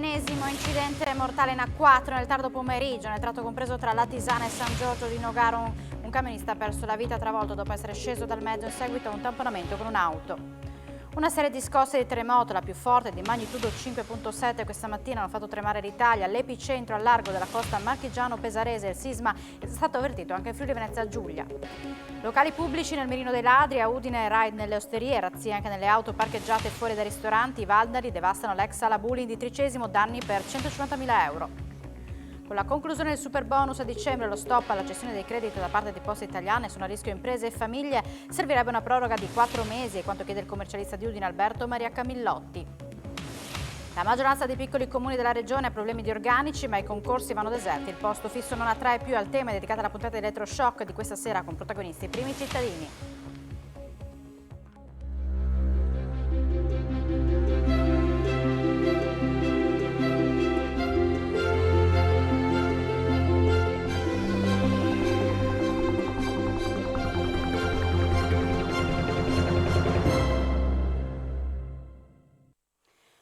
Ennesimo incidente mortale in A4 nel tardo pomeriggio, nel tratto compreso tra Latisana e San Giorgio di Nogaro. Un camionista ha perso la vita travolto dopo essere sceso dal mezzo in seguito a un tamponamento con un'auto. Una serie di scosse di terremoto, la più forte di magnitudo 5.7 questa mattina, hanno fatto tremare l'Italia. L'epicentro al largo della costa marchigiano-pesarese. Il sisma è stato avvertito anche in Friuli Venezia Giulia. Locali pubblici nel mirino dei ladri, a Udine raid nelle osterie, razzie anche nelle auto parcheggiate fuori dai ristoranti. I vandali devastano l'ex sala bowling di Tricesimo, danni per 150.000 euro. Con la conclusione del super bonus a dicembre e lo stop alla cessione dei crediti da parte di Poste Italiane, sono a rischio imprese e famiglie, servirebbe una proroga di 4 mesi, quanto chiede il commercialista di Udine Alberto Maria Camillotti. La maggioranza dei piccoli comuni della regione ha problemi di organici, ma i concorsi vanno deserti. Il posto fisso non attrae più. Al tema è dedicata la puntata di Elettroshock di questa sera con protagonisti i primi cittadini.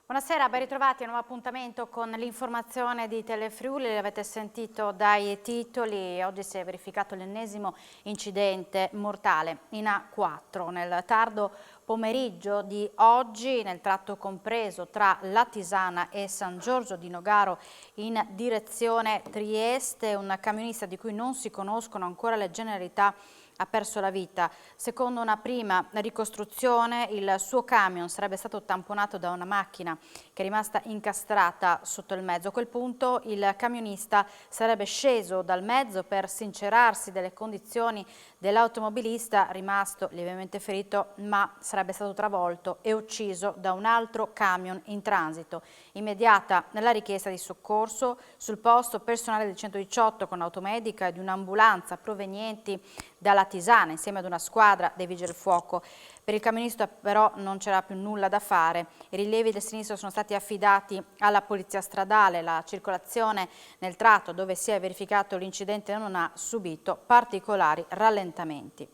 Buonasera, ben ritrovati a un nuovo appuntamento con l'informazione di Telefriuli. L'avete sentito dai titoli, oggi si è verificato l'ennesimo incidente mortale in A4 nel tardo pomeriggio di oggi nel tratto compreso tra Latisana e San Giorgio di Nogaro in direzione Trieste. Un camionista di cui non si conoscono ancora le generalità ha perso la vita. Secondo una prima ricostruzione, il suo camion sarebbe stato tamponato da una macchina che è rimasta incastrata sotto il mezzo. A quel punto il camionista sarebbe sceso dal mezzo per sincerarsi delle condizioni dell'automobilista, rimasto lievemente ferito, ma sarebbe stato travolto e ucciso da un altro camion in transito. Immediata la richiesta di soccorso, sul posto personale del 118 con automedica e di un'ambulanza provenienti dalla Tisana insieme ad una squadra dei vigili del fuoco. Per il camionista però non c'era più nulla da fare. I rilievi del sinistro sono stati affidati alla polizia stradale. La circolazione nel tratto dove si è verificato l'incidente non ha subito particolari rallentamenti.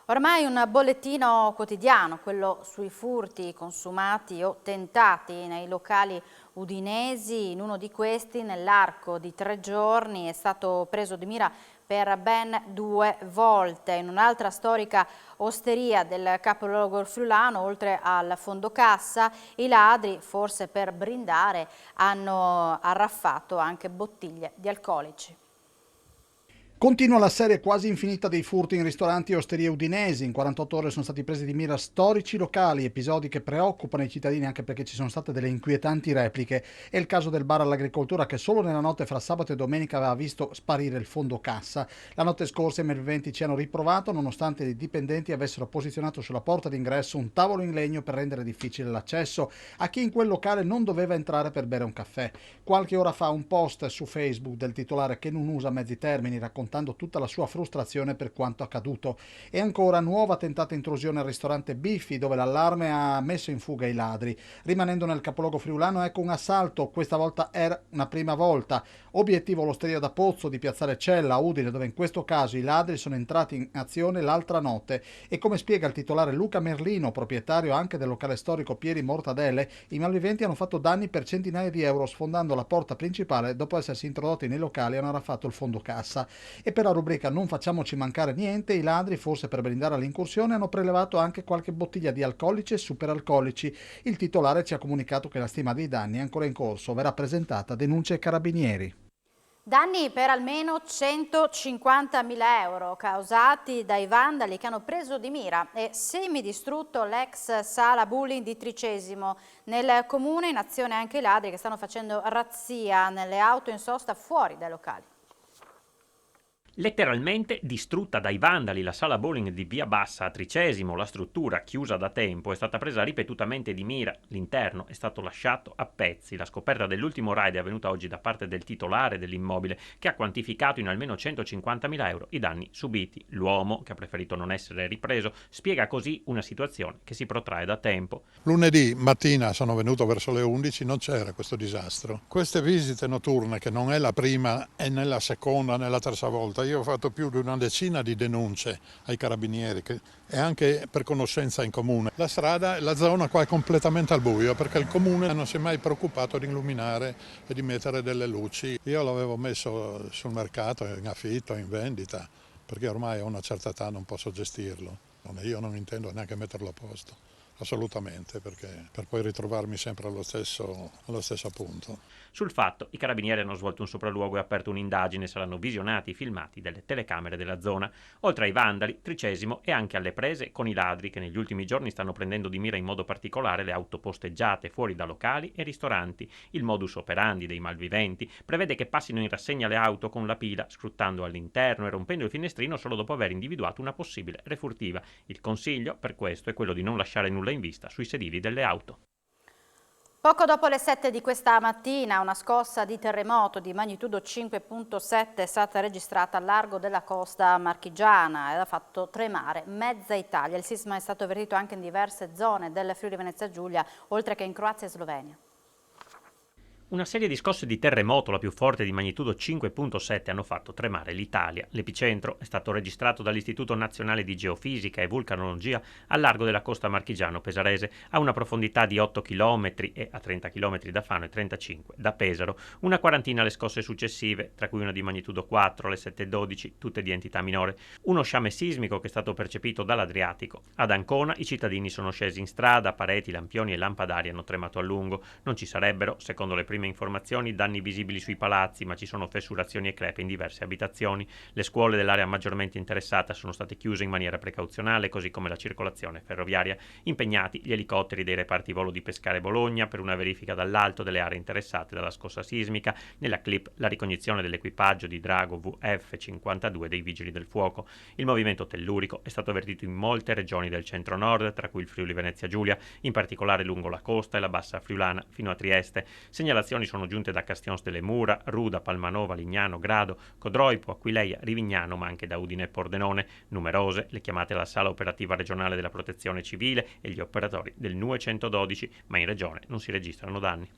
Ormai un bollettino quotidiano, quello sui furti consumati o tentati nei locali udinesi. In uno di questi, nell'arco di 3 giorni, è stato preso di mira per ben 2 volte. In un'altra storica osteria del capoluogo friulano, oltre al fondo cassa, i ladri, forse per brindare, hanno arraffato anche bottiglie di alcolici. Continua la serie quasi infinita dei furti in ristoranti e osterie udinesi. In 48 ore sono stati presi di mira storici locali, episodi che preoccupano i cittadini anche perché ci sono state delle inquietanti repliche. È il caso del bar all'agricoltura che solo nella notte fra sabato e domenica aveva visto sparire il fondo cassa. La notte scorsa i malviventi ci hanno riprovato nonostante i dipendenti avessero posizionato sulla porta d'ingresso un tavolo in legno per rendere difficile l'accesso a chi in quel locale non doveva entrare per bere un caffè. Qualche ora fa un post su Facebook del titolare che non usa mezzi termini raccontando tutta la sua frustrazione per quanto accaduto. E ancora nuova tentata intrusione al ristorante Biffi, dove l'allarme ha messo in fuga i ladri. Rimanendo nel capoluogo friulano, ecco un assalto, questa volta era una prima volta. Obiettivo l'osteria da Pozzo di Piazzale Cella a Udine, dove in questo caso i ladri sono entrati in azione l'altra notte. E come spiega il titolare Luca Merlino, proprietario anche del locale storico Pieri Mortadelle, i malviventi hanno fatto danni per centinaia di euro sfondando la porta principale dopo essersi introdotti nei locali e hanno arraffato il fondo cassa. E per la rubrica Non facciamoci mancare niente, i ladri, forse per brindare all'incursione, hanno prelevato anche qualche bottiglia di alcolici e superalcolici. Il titolare ci ha comunicato che la stima dei danni è ancora in corso, verrà presentata denuncia ai carabinieri. Danni per almeno 150.000 euro causati dai vandali che hanno preso di mira e semidistrutto l'ex sala bowling di Tricesimo. Nel comune in azione anche i ladri che stanno facendo razzia nelle auto in sosta fuori dai locali. Letteralmente distrutta dai vandali la sala bowling di Via Bassa a Tricesimo, la struttura, chiusa da tempo, è stata presa ripetutamente di mira. L'interno è stato lasciato a pezzi. La scoperta dell'ultimo raid è avvenuta oggi da parte del titolare dell'immobile, che ha quantificato in almeno 150.000 euro i danni subiti. L'uomo, che ha preferito non essere ripreso, spiega così una situazione che si protrae da tempo. Lunedì mattina sono venuto verso le 11, non c'era questo disastro. Queste visite notturne, che non è la prima e né la seconda né la terza volta, io ho fatto più di una decina di denunce ai carabinieri e anche per conoscenza in comune. La strada, la zona qua è completamente al buio perché il comune non si è mai preoccupato di illuminare e di mettere delle luci. Io l'avevo messo sul mercato, in affitto, in vendita, perché ormai a una certa età non posso gestirlo. Io non intendo neanche metterlo a posto, assolutamente, perché per poi ritrovarmi sempre allo stesso punto. Sul fatto, i carabinieri hanno svolto un sopralluogo e aperto un'indagine, saranno visionati i filmati delle telecamere della zona. Oltre ai vandali, Tricesimo e anche alle prese con i ladri che negli ultimi giorni stanno prendendo di mira in modo particolare le auto posteggiate fuori da locali e ristoranti. Il modus operandi dei malviventi prevede che passino in rassegna le auto con la pila, scrutando all'interno e rompendo il finestrino solo dopo aver individuato una possibile refurtiva. Il consiglio, per questo, è quello di non lasciare nulla in vista sui sedili delle auto. Poco dopo le 7 di questa mattina una scossa di terremoto di magnitudo 5.7 è stata registrata al largo della costa marchigiana ed ha fatto tremare mezza Italia. Il sisma è stato avvertito anche in diverse zone del Friuli Venezia Giulia, oltre che in Croazia e Slovenia. Una serie di scosse di terremoto, la più forte di magnitudo 5.7, hanno fatto tremare l'Italia. L'epicentro è stato registrato dall'Istituto Nazionale di Geofisica e Vulcanologia al largo della costa marchigiano-pesarese, a una profondità di 8 km e a 30 km da Fano e 35 da Pesaro. Una quarantina le scosse successive, tra cui una di magnitudo 4 alle 7.12, tutte di entità minore. Uno sciame sismico che è stato percepito dall'Adriatico. Ad Ancona i cittadini sono scesi in strada, pareti, lampioni e lampadari hanno tremato a lungo. Non ci sarebbero, secondo le prime informazioni, danni visibili sui palazzi, ma ci sono fessurazioni e crepe in diverse abitazioni. Le scuole dell'area maggiormente interessata sono state chiuse in maniera precauzionale, così come la circolazione ferroviaria. Impegnati gli elicotteri dei reparti volo di Pescara e Bologna per una verifica dall'alto delle aree interessate dalla scossa sismica. Nella clip la ricognizione dell'equipaggio di drago VF-52 dei Vigili del Fuoco. Il movimento tellurico è stato avvertito in molte regioni del centro-nord, tra cui il Friuli Venezia Giulia, in particolare lungo la costa e la bassa friulana fino a Trieste. Segnalazioni sono giunte da Castions delle Mura, Ruda, Palmanova, Lignano, Grado, Codroipo, Aquileia, Rivignano, ma anche da Udine e Pordenone. Numerose le chiamate alla sala operativa regionale della Protezione Civile e gli operatori del NUE 112, ma in regione non si registrano danni.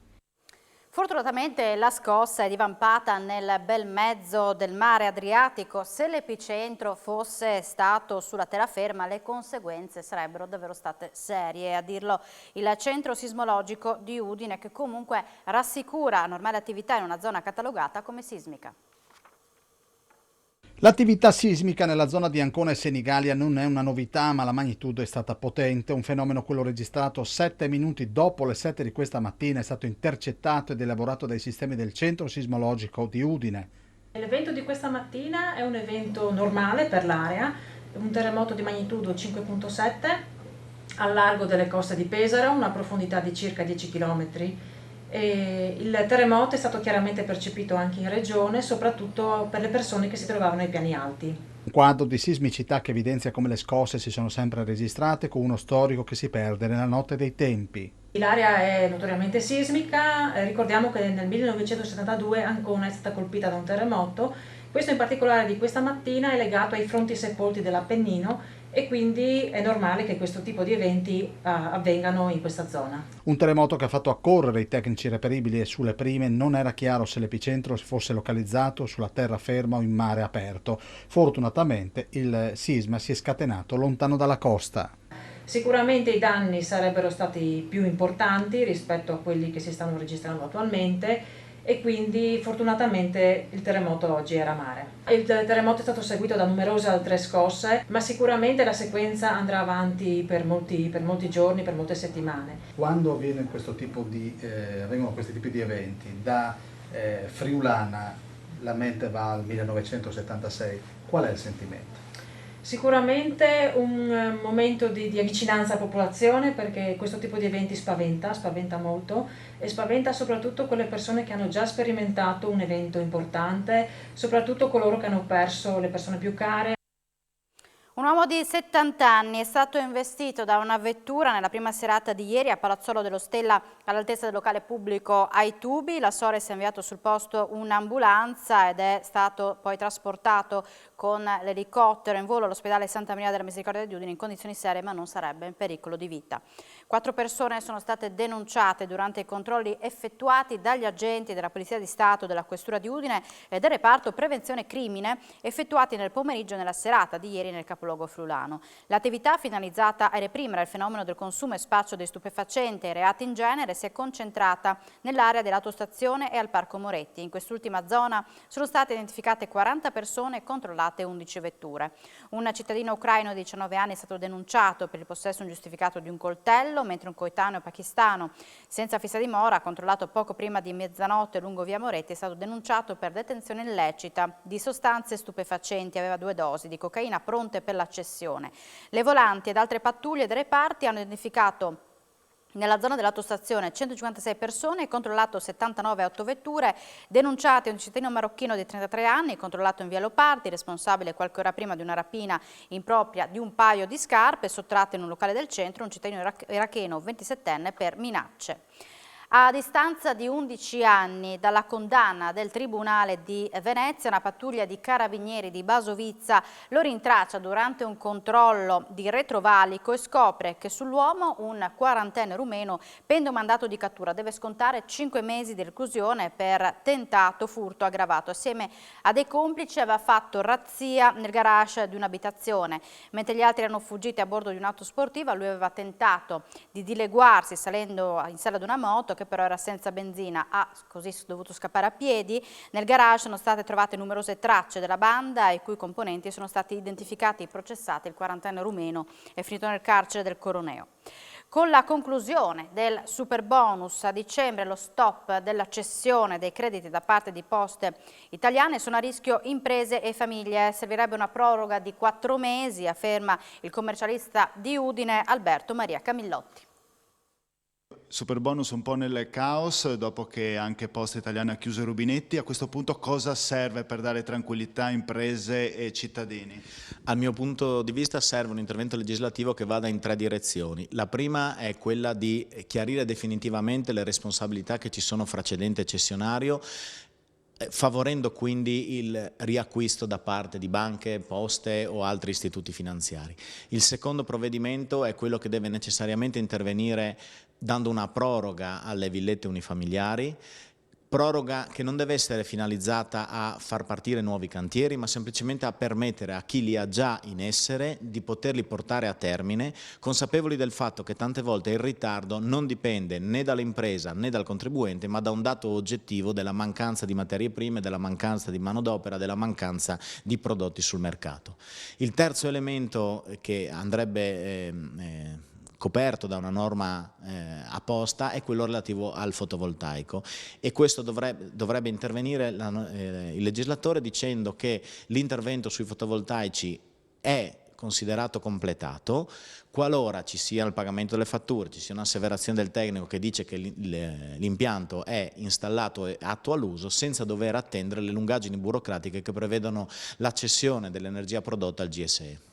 Fortunatamente la scossa è divampata nel bel mezzo del mare Adriatico. Se l'epicentro fosse stato sulla terraferma, le conseguenze sarebbero davvero state serie. A dirlo il centro sismologico di Udine, che comunque rassicura normale attività in una zona catalogata come sismica. L'attività sismica nella zona di Ancona e Senigallia non è una novità, ma la magnitudo è stata potente. Un fenomeno, quello registrato 7 minuti dopo le 7 di questa mattina, è stato intercettato ed elaborato dai sistemi del centro sismologico di Udine. L'evento di questa mattina è un evento normale per l'area, un terremoto di magnitudo 5.7 al largo delle coste di Pesaro, una profondità di circa 10 km. Il terremoto è stato chiaramente percepito anche in regione, soprattutto per le persone che si trovavano ai piani alti. Un quadro di sismicità che evidenzia come le scosse si sono sempre registrate, con uno storico che si perde nella notte dei tempi. L'area è notoriamente sismica, ricordiamo che nel 1972 Ancona è stata colpita da un terremoto. Questo in particolare di questa mattina è legato ai fronti sepolti dell'Appennino e quindi è normale che questo tipo di eventi avvengano in questa zona. Un terremoto che ha fatto accorrere i tecnici reperibili e sulle prime non era chiaro se l'epicentro fosse localizzato sulla terraferma o in mare aperto. Fortunatamente il sisma si è scatenato lontano dalla costa. Sicuramente i danni sarebbero stati più importanti rispetto a quelli che si stanno registrando attualmente e quindi fortunatamente il terremoto oggi era a mare. Il terremoto è stato seguito da numerose altre scosse, ma sicuramente la sequenza andrà avanti per molti giorni, per molte settimane. Quando avvengono questi tipi di eventi, da friulana la mente va al 1976, qual è il sentimento? Sicuramente un momento di vicinanza alla popolazione, perché questo tipo di eventi spaventa molto e spaventa soprattutto quelle persone che hanno già sperimentato un evento importante, soprattutto coloro che hanno perso le persone più care. Un uomo di 70 anni è stato investito da una vettura nella prima serata di ieri a Palazzolo dello Stella, all'altezza del locale pubblico Ai Tubi. La Sores ha inviato sul posto un'ambulanza ed è stato poi trasportato con l'elicottero in volo all'ospedale Santa Maria della Misericordia di Udine in condizioni serie, ma non sarebbe in pericolo di vita. 4 persone sono state denunciate durante i controlli effettuati dagli agenti della Polizia di Stato, della Questura di Udine e del reparto Prevenzione Crimine effettuati nel pomeriggio e nella serata di ieri nel capoluogo friulano. L'attività finalizzata a reprimere il fenomeno del consumo e spaccio di stupefacenti e reati in genere si è concentrata nell'area dell'autostazione e al Parco Moretti. In quest'ultima zona sono state identificate 40 persone e controllate 11 vetture. Un cittadino ucraino di 19 anni è stato denunciato per il possesso ingiustificato di un coltello, mentre un coetaneo pakistano senza fissa dimora, controllato poco prima di mezzanotte lungo via Moretti, è stato denunciato per detenzione illecita di sostanze stupefacenti. Aveva 2 dosi di cocaina pronte per la cessione. Le volanti ed altre pattuglie dei reparti hanno identificato nella zona dell'autostazione 156 persone, controllato 79 autovetture, denunciate un cittadino marocchino di 33 anni, controllato in via Leopardi, responsabile qualche ora prima di una rapina impropria di un paio di scarpe, sottratto in un locale del centro, un cittadino iracheno 27enne per minacce. A distanza di 11 anni dalla condanna del Tribunale di Venezia, una pattuglia di carabinieri di Basovizza lo rintraccia durante un controllo di retrovalico e scopre che sull'uomo, un 40enne rumeno, pende un mandato di cattura. Deve scontare 5 mesi di reclusione per tentato furto aggravato. Assieme a dei complici aveva fatto razzia nel garage di un'abitazione. Mentre gli altri erano fuggiti a bordo di un'auto sportiva, lui aveva tentato di dileguarsi salendo in sella ad una moto, che però era senza benzina, ha così dovuto scappare a piedi. Nel garage sono state trovate numerose tracce della banda, i cui componenti sono stati identificati e processati. Il 40enne rumeno è finito nel carcere del Coroneo. Con la conclusione del superbonus a dicembre, lo stop della cessione dei crediti da parte di Poste Italiane, sono a rischio imprese e famiglie. Servirebbe una proroga di 4 mesi, afferma il commercialista di Udine Alberto Maria Camillotti. Superbonus un po' nel caos, dopo che anche Poste Italiane ha chiuso i rubinetti. A questo punto cosa serve per dare tranquillità a imprese e cittadini? Al mio punto di vista serve un intervento legislativo che vada in 3 direzioni. La prima è quella di chiarire definitivamente le responsabilità che ci sono fra cedente e cessionario, favorendo quindi il riacquisto da parte di banche, poste o altri istituti finanziari. Il secondo provvedimento è quello che deve necessariamente intervenire dando una proroga alle villette unifamiliari, proroga che non deve essere finalizzata a far partire nuovi cantieri, ma semplicemente a permettere a chi li ha già in essere di poterli portare a termine, consapevoli del fatto che tante volte il ritardo non dipende né dall'impresa né dal contribuente, ma da un dato oggettivo della mancanza di materie prime, della mancanza di manodopera, della mancanza di prodotti sul mercato. Il terzo elemento che andrebbe coperto da una norma apposta è quello relativo al fotovoltaico, e questo dovrebbe intervenire il legislatore dicendo che l'intervento sui fotovoltaici è considerato completato qualora ci sia il pagamento delle fatture, ci sia un'asseverazione del tecnico che dice che l'impianto è installato e atto all'uso, senza dover attendere le lungaggini burocratiche che prevedono la cessione dell'energia prodotta al GSE.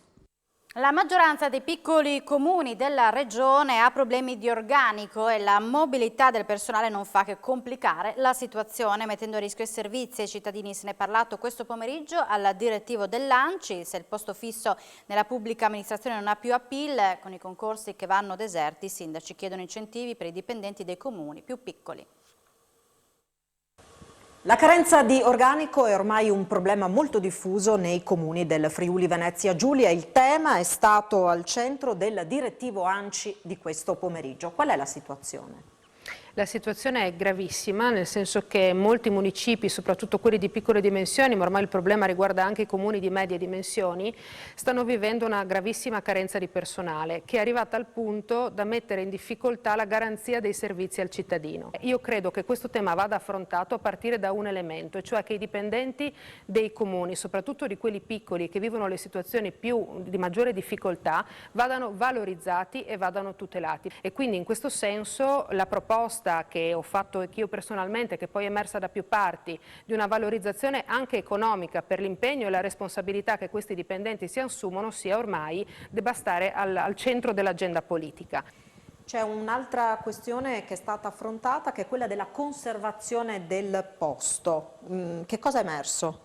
La maggioranza dei piccoli comuni della regione ha problemi di organico e la mobilità del personale non fa che complicare la situazione, mettendo a rischio i servizi ai cittadini. Se ne è parlato questo pomeriggio al direttivo dell'ANCI. Se il posto fisso nella pubblica amministrazione non ha più appeal, con i concorsi che vanno deserti, i sindaci chiedono incentivi per i dipendenti dei comuni più piccoli. La carenza di organico è ormai un problema molto diffuso nei comuni del Friuli Venezia Giulia. Il tema è stato al centro del direttivo ANCI di questo pomeriggio. Qual è la situazione? La situazione è gravissima, nel senso che molti municipi, soprattutto quelli di piccole dimensioni, ma ormai il problema riguarda anche i comuni di medie dimensioni, stanno vivendo una gravissima carenza di personale che è arrivata al punto da mettere in difficoltà la garanzia dei servizi al cittadino. Io credo che questo tema vada affrontato a partire da un elemento, cioè che i dipendenti dei comuni, soprattutto di quelli piccoli che vivono le situazioni di maggiore difficoltà, vadano valorizzati e vadano tutelati. E quindi in questo senso la proposta che ho fatto io personalmente, che poi è emersa da più parti, di una valorizzazione anche economica per l'impegno e la responsabilità che questi dipendenti si assumono, debba stare al centro dell'agenda politica. C'è un'altra questione che è stata affrontata, che è quella della conservazione del posto. Che cosa è emerso?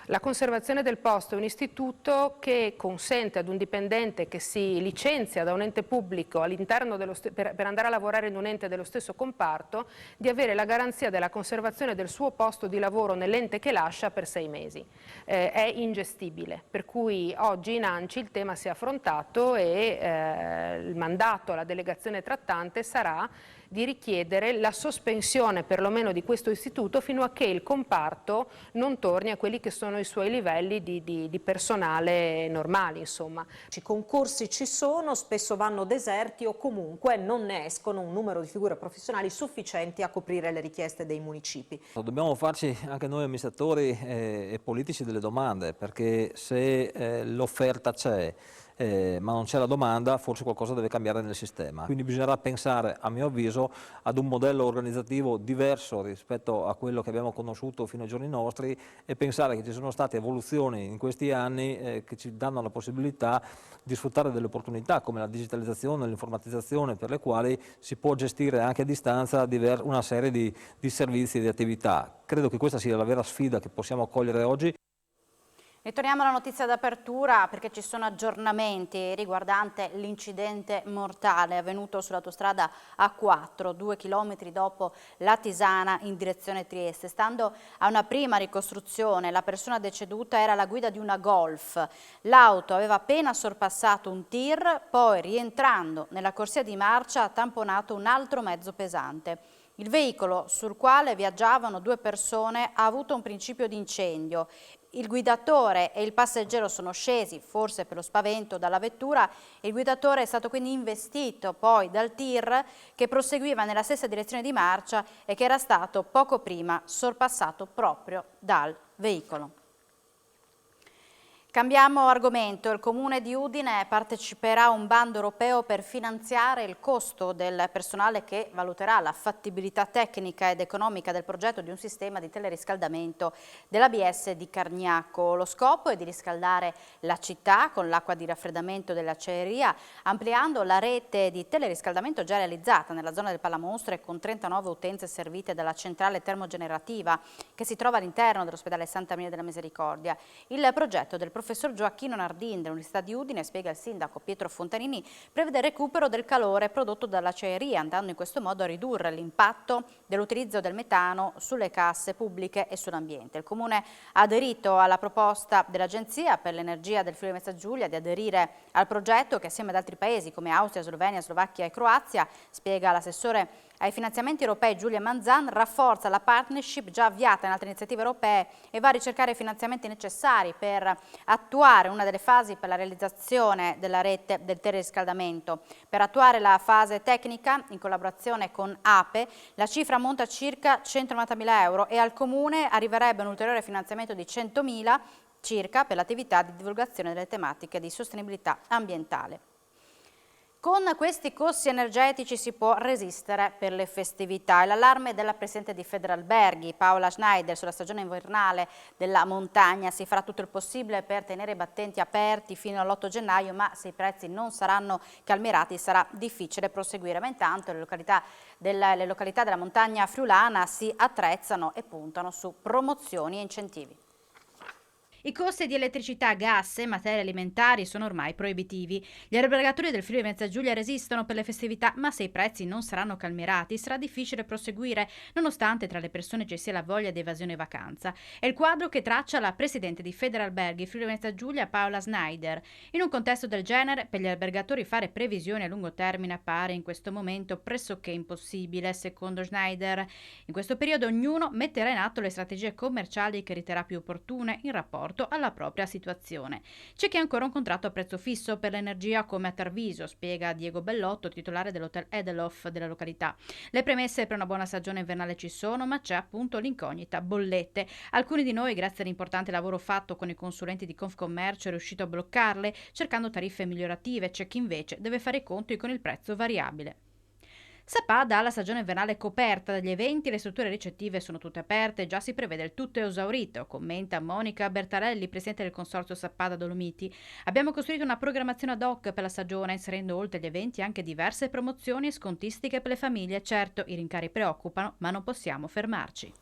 La conservazione del posto è un istituto che consente ad un dipendente che si licenzia da un ente pubblico all'interno per andare a lavorare in un ente dello stesso comparto di avere la garanzia della conservazione del suo posto di lavoro nell'ente che lascia per 6 mesi. È ingestibile, per cui oggi in ANCI il tema si è affrontato e il mandato alla delegazione trattante sarà di richiedere la sospensione perlomeno di questo istituto fino a che il comparto non torni a quelli che sono i suoi livelli di personale normali, insomma. I concorsi ci sono, spesso vanno deserti o comunque non ne escono un numero di figure professionali sufficienti a coprire le richieste dei municipi. Dobbiamo farci anche noi amministratori e politici delle domande, perché se l'offerta c'è ma non c'è la domanda, forse qualcosa deve cambiare nel sistema. Quindi bisognerà pensare, a mio avviso, ad un modello organizzativo diverso rispetto a quello che abbiamo conosciuto fino ai giorni nostri e pensare che ci sono state evoluzioni in questi anni che ci danno la possibilità di sfruttare delle opportunità come la digitalizzazione, l'informatizzazione, per le quali si può gestire anche a distanza una serie di servizi e di attività. Credo che questa sia la vera sfida che possiamo cogliere oggi. Ritorniamo alla notizia d'apertura perché ci sono aggiornamenti riguardante l'incidente mortale avvenuto sull'autostrada A4, 2 chilometri dopo Latisana in direzione Trieste. Stando a una prima ricostruzione, la persona deceduta era alla guida di una Golf. L'auto aveva appena sorpassato un tir, poi rientrando nella corsia di marcia ha tamponato un altro mezzo pesante. Il veicolo sul quale viaggiavano 2 persone ha avuto un principio di incendio. Il guidatore e il passeggero sono scesi, forse per lo spavento, dalla vettura. Il guidatore è stato quindi investito poi dal tir che proseguiva nella stessa direzione di marcia e che era stato poco prima sorpassato proprio dal veicolo. Cambiamo argomento. Il Comune di Udine parteciperà a un bando europeo per finanziare il costo del personale che valuterà la fattibilità tecnica ed economica del progetto di un sistema di teleriscaldamento dell'ABS di Cargnacco. Lo scopo è di riscaldare la città con l'acqua di raffreddamento dell'acciaieria, ampliando la rete di teleriscaldamento già realizzata nella zona del Palamostre con 39 utenze servite dalla centrale termogenerativa che si trova all'interno dell'ospedale Santa Maria della Misericordia. Il progetto del professor Gioacchino Nardin dell'Università di Udine, spiega il sindaco Pietro Fontanini, prevede il recupero del calore prodotto dall'acciaieria, andando in questo modo a ridurre l'impatto dell'utilizzo del metano sulle casse pubbliche e sull'ambiente. Il Comune ha aderito alla proposta dell'Agenzia per l'Energia del Friuli Venezia Giulia di aderire al progetto che assieme ad altri paesi come Austria, Slovenia, Slovacchia e Croazia, spiega l'assessore ai finanziamenti europei Giulia Manzan, rafforza la partnership già avviata in altre iniziative europee e va a ricercare i finanziamenti necessari per attuare una delle fasi per la realizzazione della rete del teleriscaldamento. Per attuare la fase tecnica, in collaborazione con APE, la cifra ammonta a circa 190.000 euro e al Comune arriverebbe un ulteriore finanziamento di 100.000 circa per l'attività di divulgazione delle tematiche di sostenibilità ambientale. Con questi costi energetici si può resistere per le festività. E l'allarme della Presidente di Federalberghi, Paola Schneider, sulla stagione invernale della montagna. Si farà tutto il possibile per tenere i battenti aperti fino all'8 gennaio, ma se i prezzi non saranno calmierati sarà difficile proseguire. Ma intanto le località della montagna friulana si attrezzano e puntano su promozioni e incentivi. I costi di elettricità, gas e materie alimentari sono ormai proibitivi. Gli albergatori del Friuli Venezia Giulia resistono per le festività, ma se i prezzi non saranno calmierati sarà difficile proseguire, nonostante tra le persone ci sia la voglia di evasione e vacanza. È il quadro che traccia la Presidente di Federalberghi Friuli Venezia Giulia, Paola Schneider. In un contesto del genere, per gli albergatori fare previsioni a lungo termine appare in questo momento pressoché impossibile, secondo Schneider. In questo periodo ognuno metterà in atto le strategie commerciali che riterrà più opportune in rapporto alla propria situazione. C'è chi ha ancora un contratto a prezzo fisso per l'energia come a Tarviso, spiega Diego Bellotto, titolare dell'hotel Edelhoff della località. Le premesse per una buona stagione invernale ci sono, ma c'è appunto l'incognita bollette. Alcuni di noi, grazie all'importante lavoro fatto con i consulenti di Confcommercio, è riuscito a bloccarle, cercando tariffe migliorative. C'è chi invece deve fare i conti con il prezzo variabile. Sappada ha la stagione invernale coperta dagli eventi, le strutture ricettive sono tutte aperte, già si prevede il tutto esaurito, commenta Monica Bertarelli, presidente del consorzio Sappada Dolomiti. Abbiamo costruito una programmazione ad hoc per la stagione, inserendo oltre agli eventi anche diverse promozioni e scontistiche per le famiglie. Certo, i rincari preoccupano, ma non possiamo fermarci.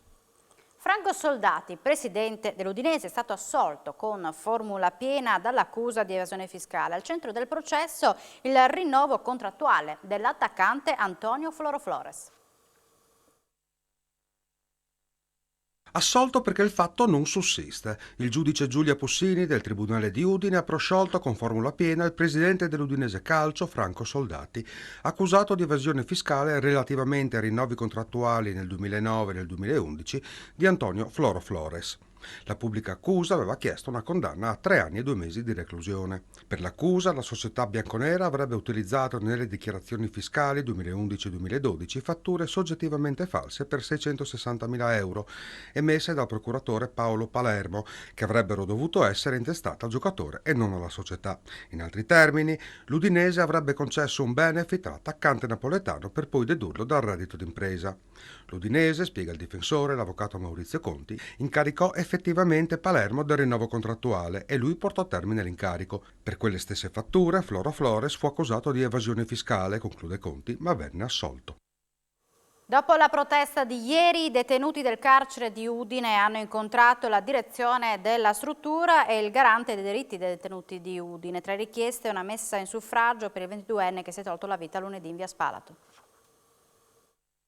Franco Soldati, presidente dell'Udinese, è stato assolto con formula piena dall'accusa di evasione fiscale. Al centro del processo il rinnovo contrattuale dell'attaccante Antonio Floro-Flores. Assolto perché il fatto non sussiste. Il giudice Giulia Pussini del Tribunale di Udine ha prosciolto con formula piena il presidente dell'Udinese Calcio, Franco Soldati, accusato di evasione fiscale relativamente ai rinnovi contrattuali nel 2009 e nel 2011 di Antonio Floro-Flores. La pubblica accusa aveva chiesto una condanna a 3 anni e 2 mesi di reclusione. Per l'accusa, la società bianconera avrebbe utilizzato nelle dichiarazioni fiscali 2011-2012 fatture soggettivamente false per 660.000 euro emesse dal procuratore Paolo Palermo, che avrebbero dovuto essere intestate al giocatore e non alla società. In altri termini, l'Udinese avrebbe concesso un benefit all'attaccante napoletano per poi dedurlo dal reddito d'impresa. L'Udinese, spiega il difensore, l'avvocato Maurizio Conti, incaricò effettivamente Palermo del rinnovo contrattuale e lui portò a termine l'incarico. Per quelle stesse fatture, Floro-Flores fu accusato di evasione fiscale, conclude Conti, ma venne assolto. Dopo la protesta di ieri, i detenuti del carcere di Udine hanno incontrato la direzione della struttura e il garante dei diritti dei detenuti di Udine. Tra le richieste una messa in suffragio per il 22enne che si è tolto la vita lunedì in via Spalato.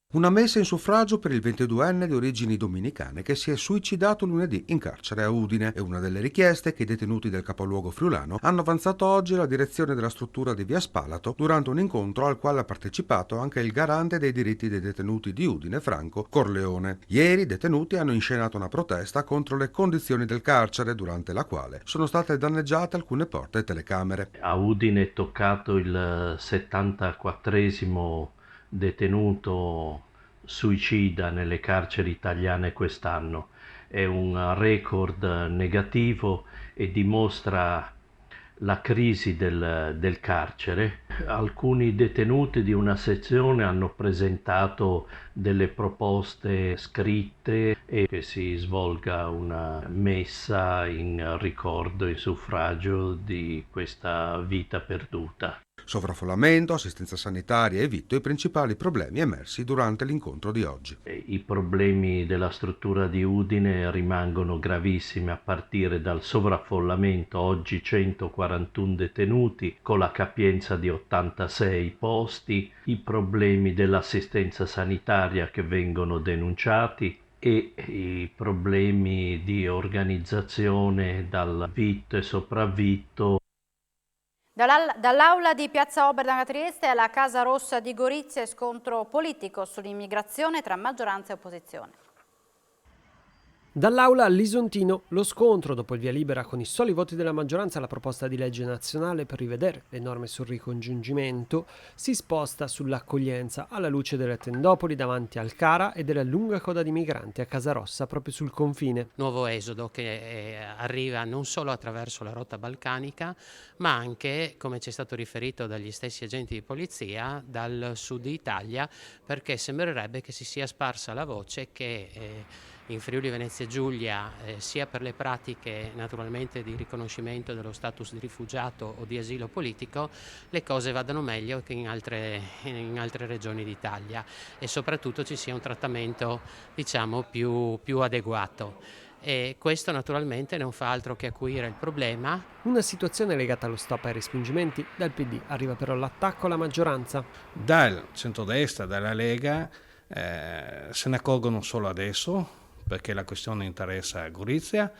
Una messa in suffragio per il 22enne di origini dominicane che si è suicidato lunedì in carcere a Udine. È una delle richieste che i detenuti del capoluogo friulano hanno avanzato oggi alla direzione della struttura di via Spalato durante un incontro al quale ha partecipato anche il garante dei diritti dei detenuti di Udine, Franco Corleone. Ieri i detenuti hanno inscenato una protesta contro le condizioni del carcere, durante la quale sono state danneggiate alcune porte e telecamere. A Udine è toccato il 74esimo detenuto suicida nelle carceri italiane quest'anno. È un record negativo e dimostra la crisi del carcere. Alcuni detenuti di una sezione hanno presentato delle proposte scritte e che si svolga una messa in ricordo, in suffragio di questa vita perduta. Sovraffollamento, assistenza sanitaria e vitto i principali problemi emersi durante l'incontro di oggi. I problemi della struttura di Udine rimangono gravissimi a partire dal sovraffollamento, oggi 141 detenuti con la capienza di 86 posti, i problemi dell'assistenza sanitaria che vengono denunciati e i problemi di organizzazione dal vitto e sopravvitto. Dall'aula di Piazza Oberdan a Trieste alla Casa Rossa di Gorizia, scontro politico sull'immigrazione tra maggioranza e opposizione. Dall'aula all'Isontino, lo scontro dopo il via libera con i soli voti della maggioranza alla proposta di legge nazionale per rivedere le norme sul ricongiungimento si sposta sull'accoglienza alla luce delle tendopoli davanti al Cara e della lunga coda di migranti a Casarossa proprio sul confine. Nuovo esodo che arriva non solo attraverso la rotta balcanica ma anche, come ci è stato riferito dagli stessi agenti di polizia, dal sud Italia, perché sembrerebbe che si sia sparsa la voce che in Friuli Venezia Giulia, sia per le pratiche naturalmente di riconoscimento dello status di rifugiato o di asilo politico, le cose vadano meglio che in altre regioni d'Italia e soprattutto ci sia un trattamento, diciamo, più adeguato. E questo naturalmente non fa altro che acuire il problema. Una situazione legata allo stop ai respingimenti. Dal PD arriva però l'attacco alla maggioranza. Dal centrodestra, dalla Lega, se ne accorgono solo adesso, perché la questione interessa Gorizia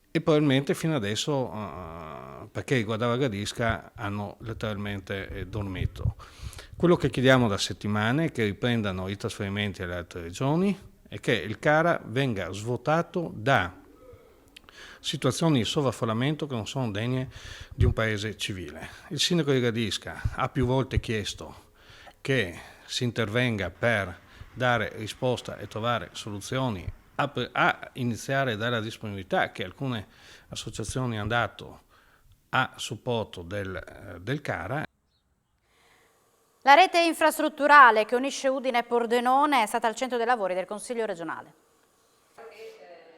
e probabilmente fino adesso perché riguardava Gradisca hanno letteralmente dormito. Quello che chiediamo da settimane è che riprendano i trasferimenti alle altre regioni e che il Cara venga svuotato da situazioni di sovraffollamento che non sono degne di un paese civile. Il sindaco di Gradisca ha più volte chiesto che si intervenga per dare risposta e trovare soluzioni a iniziare dalla disponibilità che alcune associazioni hanno dato a supporto del Cara. La rete infrastrutturale che unisce Udine e Pordenone è stata al centro dei lavori del Consiglio regionale.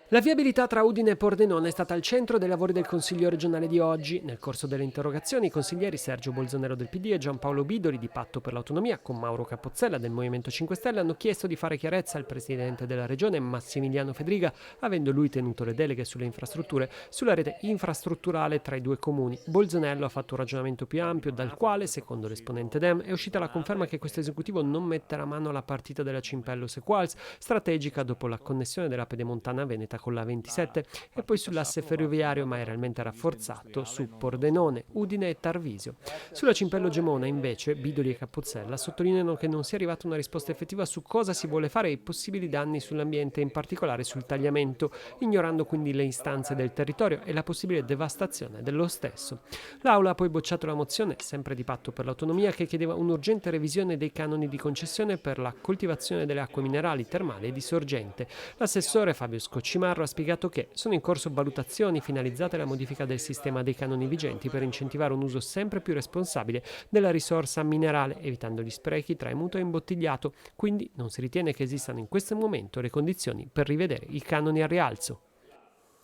La viabilità tra Udine e Pordenone è stata al centro dei lavori del Consiglio regionale di oggi. Nel corso delle interrogazioni i consiglieri Sergio Bolzonero del PD e Giampaolo Bidoli di Patto per l'Autonomia con Mauro Cappozzella del Movimento 5 Stelle hanno chiesto di fare chiarezza al presidente della regione Massimiliano Fedriga, avendo lui tenuto le deleghe sulle infrastrutture, sulla rete infrastrutturale tra i due comuni. Bolzonello ha fatto un ragionamento più ampio dal quale, secondo l'esponente Dem, è uscita la conferma che questo esecutivo non metterà mano alla partita della Cimpello-Sequals, strategica dopo la connessione della Pedemontana Veneta con la 27 e poi sull'asse ferroviario ma è realmente rafforzato su Pordenone, Udine e Tarvisio. Sulla Cimpello-Gemona invece Bidoli e Cappozzella sottolineano che non sia arrivata una risposta effettiva su cosa si vuole fare e i possibili danni sull'ambiente, in particolare sul tagliamento, ignorando quindi le istanze del territorio e la possibile devastazione dello stesso. L'Aula ha poi bocciato la mozione, sempre di Patto per l'Autonomia, che chiedeva un'urgente revisione dei canoni di concessione per la coltivazione delle acque minerali, termali e di sorgente. L'assessore Fabio Scoccimarro ha spiegato che sono in corso valutazioni finalizzate alla modifica del sistema dei canoni vigenti per incentivare un uso sempre più responsabile della risorsa minerale, evitando gli sprechi tra emuto e imbottigliato. Quindi non si ritiene che esistano in questo momento le condizioni per rivedere i canoni al rialzo.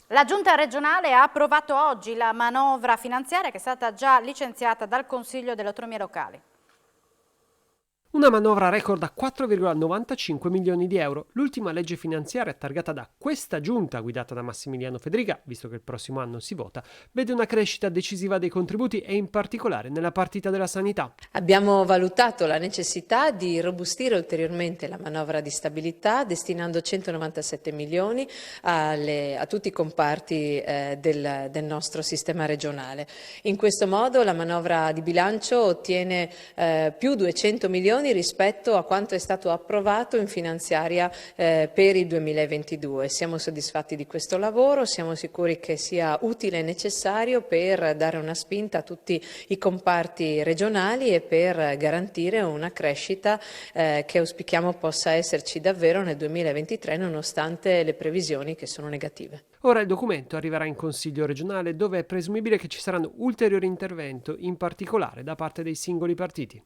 La Giunta regionale ha approvato oggi la manovra finanziaria che è stata già licenziata dal Consiglio delle Autonomie Locali. Una manovra record a 4,95 milioni di euro. L'ultima legge finanziaria targata da questa giunta, guidata da Massimiliano Fedriga, visto che il prossimo anno si vota, vede una crescita decisiva dei contributi e in particolare nella partita della sanità. Abbiamo valutato la necessità di robustire ulteriormente la manovra di stabilità, destinando 197 milioni a tutti i comparti del nostro sistema regionale. In questo modo la manovra di bilancio ottiene più 200 milioni rispetto a quanto è stato approvato in finanziaria per il 2022. Siamo soddisfatti di questo lavoro, siamo sicuri che sia utile e necessario per dare una spinta a tutti i comparti regionali e per garantire una crescita che auspichiamo possa esserci davvero nel 2023 nonostante le previsioni che sono negative. Ora il documento arriverà in Consiglio regionale dove è presumibile che ci saranno ulteriori interventi, in particolare da parte dei singoli partiti.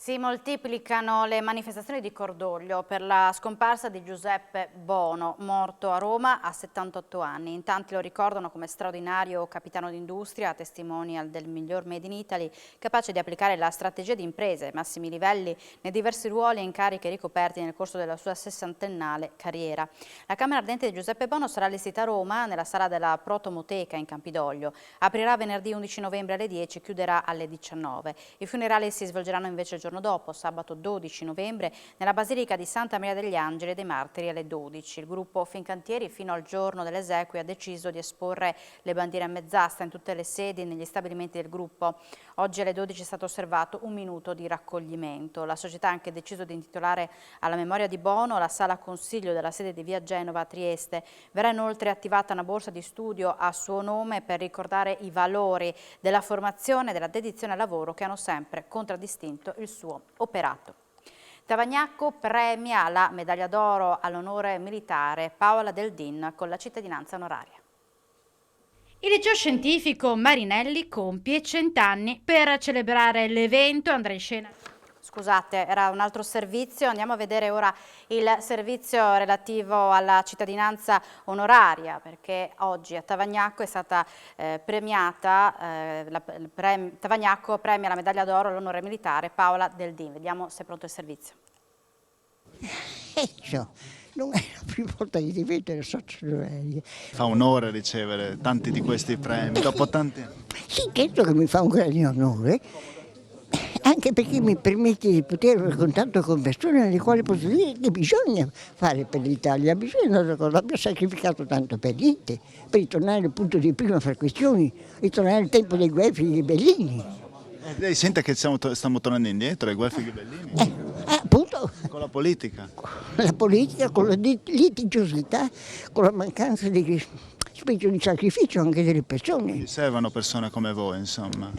Si moltiplicano le manifestazioni di cordoglio per la scomparsa di Giuseppe Bono, morto a Roma a 78 anni. In tanti lo ricordano come straordinario capitano d'industria, testimonial del miglior Made in Italy, capace di applicare la strategia di imprese ai massimi livelli nei diversi ruoli e incarichi ricoperti nel corso della sua sessantennale carriera. La Camera Ardente di Giuseppe Bono sarà allestita a Roma, nella sala della Protomoteca in Campidoglio. Aprirà venerdì 11 novembre alle 10 e chiuderà alle 19. I funerali si svolgeranno invece il giorno dopo, sabato 12 novembre, nella Basilica di Santa Maria degli Angeli e dei Martiri alle 12. Il gruppo Fincantieri fino al giorno delle esequie ha deciso di esporre le bandiere a mezz'asta in tutte le sedi e negli stabilimenti del gruppo. Oggi alle 12 è stato osservato un minuto di raccoglimento. La società ha anche deciso di intitolare alla memoria di Bono la sala consiglio della sede di via Genova a Trieste. Verrà inoltre attivata una borsa di studio a suo nome per ricordare i valori della formazione e della dedizione al lavoro che hanno sempre contraddistinto il suo operato. Tavagnacco premia la medaglia d'oro all'onore militare Paola Del Din con la cittadinanza onoraria. Il liceo scientifico Marinelli compie 100 anni. Per celebrare l'evento andrà in scena. Scusate, era un altro servizio. Andiamo a vedere ora il servizio relativo alla cittadinanza onoraria, perché oggi a Tavagnacco è stata premiata, Tavagnacco premia la medaglia d'oro all'onore militare Paola Del Din. Vediamo se è pronto il servizio. Non è la prima volta che ti vedo nel sottosegretario. Fa onore ricevere tanti di questi premi dopo tanti anni. Sì, certo che mi fa un grande onore, anche perché mi permette di poter avere contatto con persone alle quali posso dire che bisogna fare per l'Italia, bisogna abbia sacrificato tanto per niente, per ritornare al punto di prima fra questioni, ritornare al tempo dei guelfi e dei ghibellini. Lei sente che stiamo tornando indietro, ai guelfi ghibellini? Appunto. Con la politica? La politica, con la litigiosità, con la mancanza di spirito di sacrificio anche delle persone. Ci servono persone come voi, insomma.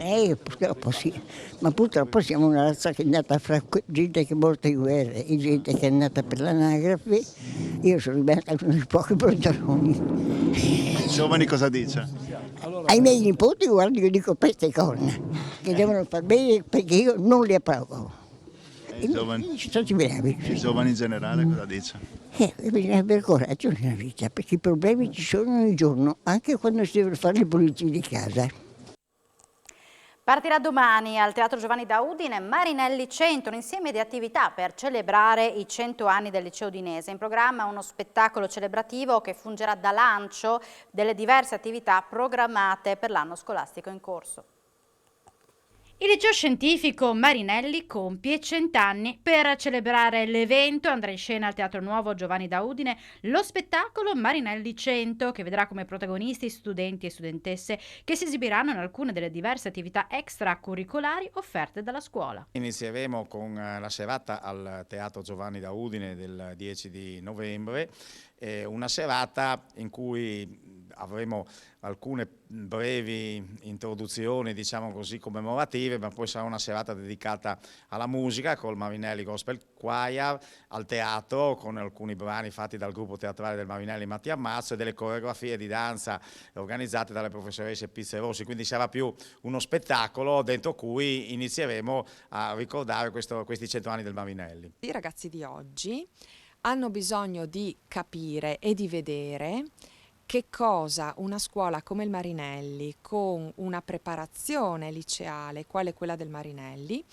Purtroppo sì, ma purtroppo siamo una razza che è nata fra gente che è morta in guerra e gente che è nata per l'anagrafe. Io sono rimasta uno dei pochi bronzoloni. I giovani cosa dice? Ai miei nipoti, guarda, io dico peste e corna, che devono far bene perché io non li approvo. I giovani, sono bravi. i giovani in generale cosa dice? Bisogna avere coraggio nella vita, perché i problemi ci sono ogni giorno, anche quando si deve fare le pulizie di casa. Partirà domani al Teatro Giovanni da Udine Marinelli 100, un insieme di attività per celebrare i 100 anni del liceo udinese. In programma uno spettacolo celebrativo che fungerà da lancio delle diverse attività programmate per l'anno scolastico in corso. Il liceo scientifico Marinelli compie 100 anni. Per celebrare l'evento andrà in scena al Teatro Nuovo Giovanni da Udine lo spettacolo Marinelli 100, che vedrà come protagonisti studenti e studentesse che si esibiranno in alcune delle diverse attività extracurricolari offerte dalla scuola. Inizieremo con la serata al Teatro Giovanni da Udine del 10 di novembre, una serata in cui avremo alcune brevi introduzioni, diciamo così, commemorative, ma poi sarà una serata dedicata alla musica col Marinelli Gospel Choir, al teatro con alcuni brani fatti dal gruppo teatrale del Marinelli Mattia Ammazzo e delle coreografie di danza organizzate dalle professoresse Pizze Rossi, quindi sarà più uno spettacolo dentro cui inizieremo a ricordare questi 100 anni del Marinelli. I ragazzi di oggi hanno bisogno di capire e di vedere che cosa una scuola come il Marinelli, con una preparazione liceale quale quella del Marinelli,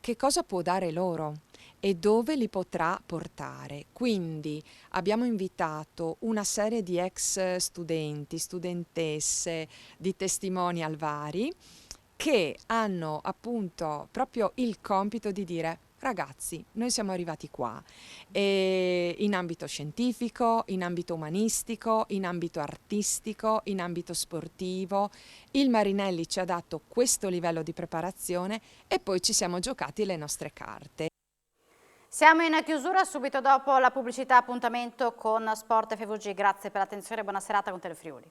che cosa può dare loro e dove li potrà portare. Quindi abbiamo invitato una serie di ex studenti, studentesse, di testimonial vari, che hanno appunto proprio il compito di dire: ragazzi, noi siamo arrivati qua in ambito scientifico, in ambito umanistico, in ambito artistico, in ambito sportivo. Il Marinelli ci ha dato questo livello di preparazione e poi ci siamo giocati le nostre carte. Siamo in chiusura, subito dopo la pubblicità, appuntamento con Sport FVG. Grazie per l'attenzione e buona serata con Telefriuli.